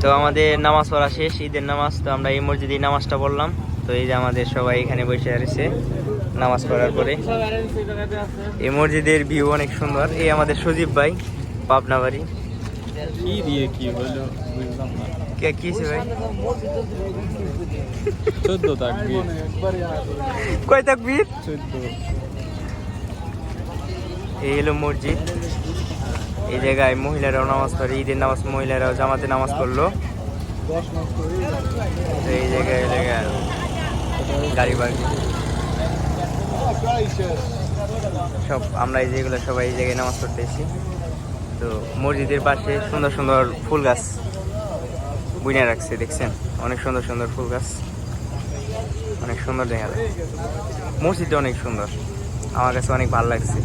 তো আমাদের নামাজ পড়া শেষ, ঈদের নামাজ। তো আমরা এই মসজিদে নামাজটা পড়লাম। তো এই যে আমাদের সবাই এখানে বসে আছে নামাজ পড়ার পরে। এই মসজিদের ভিউ অনেক সুন্দর। এই আমাদের সজীব ভাই, পাবনা বাড়ি। কি দিয়ে কি হলো বুঝলাম না। কে কিছে ভাই? 14 তাকবীর। কয় তাকবীর? 14। এই হলো মসজিদ। এই জায়গায় মহিলারাও নামাজ পড়ে, ঈদের নামাজ মহিলারাও জামাতে নামাজ পড়লো। তো এই জায়গায় গাড়ি পার্কিং সব আমরা এই যেগুলো সবাই এই জায়গায় নামাজ পড়তে এসেছি। তো মসজিদের পাশে সুন্দর সুন্দর ফুল গাছ বুনে রাখছে, দেখছেন? অনেক সুন্দর সুন্দর ফুল গাছ, অনেক সুন্দর দেখা যায়। মসজিদটা অনেক সুন্দর, আমার কাছে অনেক ভালো লাগছে।